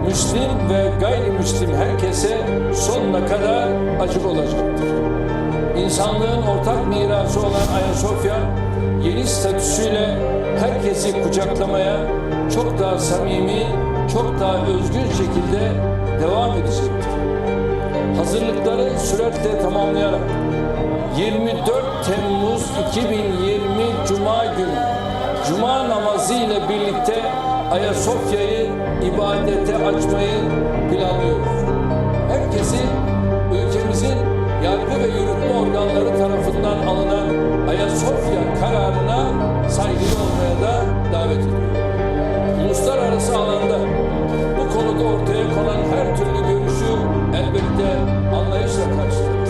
Müslim ve gayrimüslim herkese sonuna kadar acı olacaktır. İnsanlığın ortak mirası olan Ayasofya, yeni statüsüyle herkesi kucaklamaya çok daha samimi, çok daha özgür şekilde devam edecektir. Hazırlıkları süratle tamamlayarak 24 Temmuz 2020 Cuma günü Cuma namazı ile birlikte Ayasofya'yı ibadete açmayı planlıyoruz. Herkesi ülkemizin yargı ve yürütme organları tarafından alınan Ayasofya kararına saygılı olmaya da davet ediyorum. Uluslararası alanda bu konuda ortaya konan her türlü görüşü elbette anlayışla karşılarız.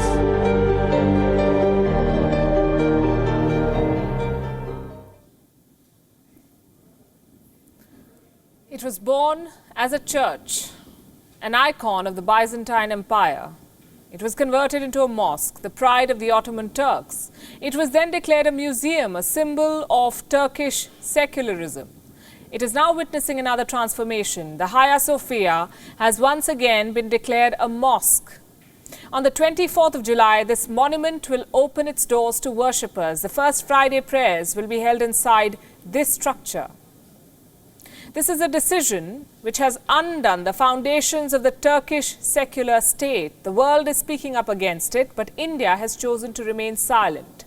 It was born as a church, an icon of the Byzantine Empire. It was converted into a mosque, the pride of the Ottoman Turks. It was then declared a museum, a symbol of Turkish secularism. It is now witnessing another transformation. The Hagia Sophia has once again been declared a mosque. On the 24th of July, this monument will open its doors to worshippers. The first Friday prayers will be held inside this structure. This is a decision which has undone the foundations of the Turkish secular state. The world is speaking up against it, but India has chosen to remain silent.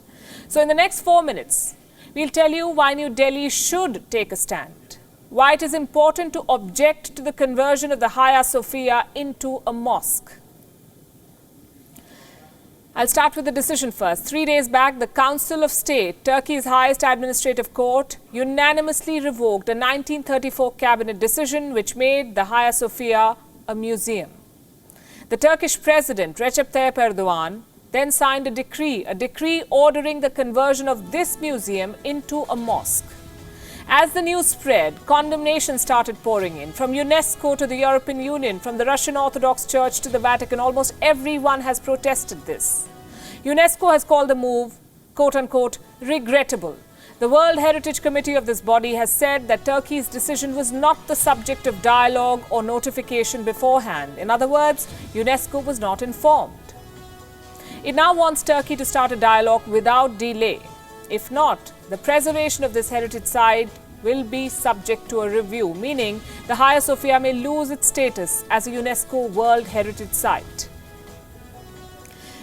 So in the next 4 minutes, we'll tell you why New Delhi should take a stand, why it is important to object to the conversion of the Hagia Sophia into a mosque. I'll start with the decision first. 3 days back, the Council of State, Turkey's highest administrative court, unanimously revoked a 1934 cabinet decision which made the Hagia Sophia a museum. The Turkish President, Recep Tayyip Erdogan, then signed a decree ordering the conversion of this museum into a mosque. As the news spread, condemnation started pouring in. From UNESCO to the European Union, from the Russian Orthodox Church to the Vatican, almost everyone has protested this. UNESCO has called the move, quote-unquote, regrettable. The World Heritage Committee of this body has said that Turkey's decision was not the subject of dialogue or notification beforehand. In other words, UNESCO was not informed. It now wants Turkey to start a dialogue without delay. If not, the preservation of this heritage site will be subject to a review, meaning the Hagia Sophia may lose its status as a UNESCO World Heritage Site.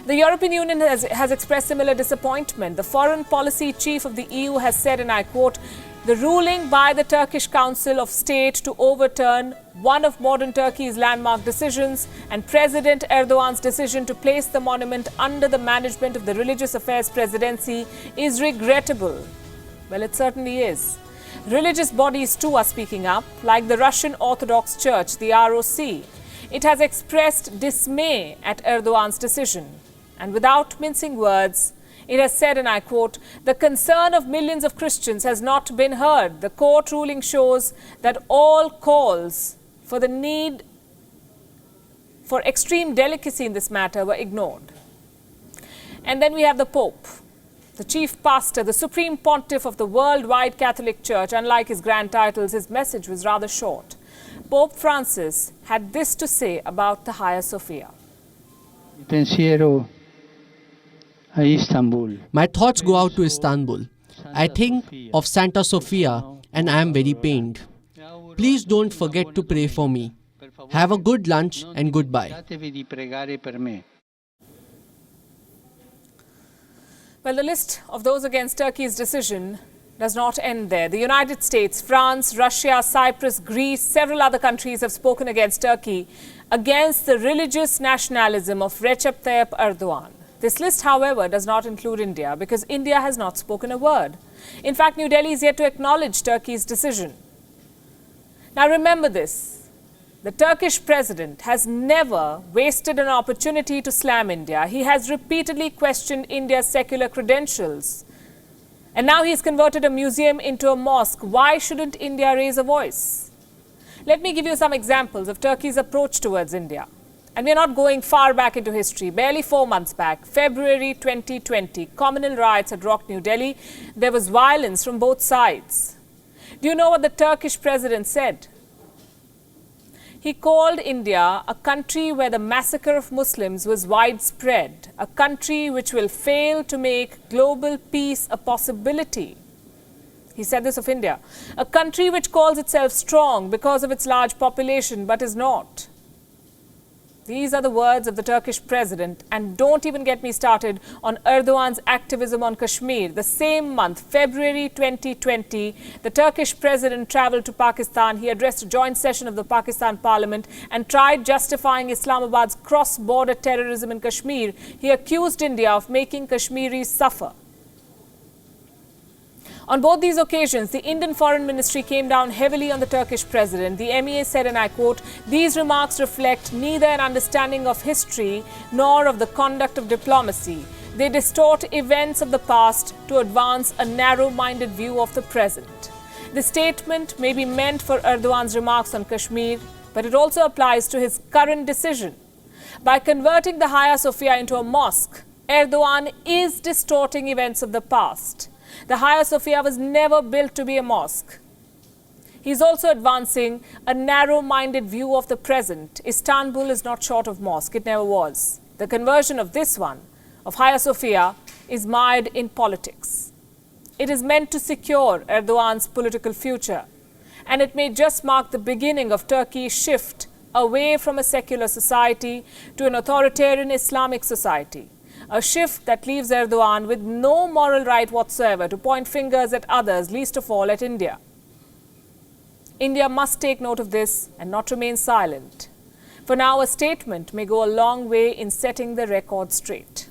The European Union has expressed similar disappointment. The foreign policy chief of the EU has said, and I quote, "The ruling by the Turkish Council of State to overturn one of modern Turkey's landmark decisions and President Erdogan's decision to place the monument under the management of the Religious Affairs Presidency is regrettable." Well, it certainly is. Religious bodies too are speaking up, like the Russian Orthodox Church, the ROC. It has expressed dismay at Erdogan's decision. And without mincing words, it has said, and I quote, "The concern of millions of Christians has not been heard. The court ruling shows that all calls for the need for extreme delicacy in this matter were ignored." And then we have the Pope, the chief pastor, the supreme pontiff of the worldwide Catholic Church. Unlike his grand titles, his message was rather short. Pope Francis had this to say about the Hagia Sophia. My thoughts go out to Istanbul. I think of Santa Sophia and I am very pained. Please don't forget to pray for me. Have a good lunch and goodbye. Well, the list of those against Turkey's decision does not end there. The United States, France, Russia, Cyprus, Greece, several other countries have spoken against Turkey, against the religious nationalism of Recep Tayyip Erdogan. This list, however, does not include India because India has not spoken a word. In fact, New Delhi is yet to acknowledge Turkey's decision. Now remember this, the Turkish president has never wasted an opportunity to slam India. He has repeatedly questioned India's secular credentials. And now he's converted a museum into a mosque. Why shouldn't India raise a voice? Let me give you some examples of Turkey's approach towards India. And we're not going far back into history. Barely 4 months back, February 2020, communal riots had rocked New Delhi. There was violence from both sides. Do you know what the Turkish president said? He called India a country where the massacre of Muslims was widespread, a country which will fail to make global peace a possibility. He said this of India, a country which calls itself strong because of its large population but is not. These are the words of the Turkish president, and don't even get me started on Erdogan's activism on Kashmir. The same month, February 2020, the Turkish president travelled to Pakistan. He addressed a joint session of the Pakistan parliament and tried justifying Islamabad's cross-border terrorism in Kashmir. He accused India of making Kashmiris suffer. On both these occasions, the Indian Foreign Ministry came down heavily on the Turkish president. The MEA said, and I quote, "These remarks reflect neither an understanding of history nor of the conduct of diplomacy. They distort events of the past to advance a narrow-minded view of the present." The statement may be meant for Erdogan's remarks on Kashmir, but it also applies to his current decision. By converting the Hagia Sophia into a mosque, Erdogan is distorting events of the past. The Hagia Sophia was never built to be a mosque. He's also advancing a narrow-minded view of the present. Istanbul is not short of mosque. It never was. The conversion of this one, of Hagia Sophia, is mired in politics. It is meant to secure Erdogan's political future, and it may just mark the beginning of Turkey's shift away from a secular society to an authoritarian Islamic society. A shift that leaves Erdogan with no moral right whatsoever to point fingers at others, least of all at India. India must take note of this and not remain silent. For now, a statement may go a long way in setting the record straight.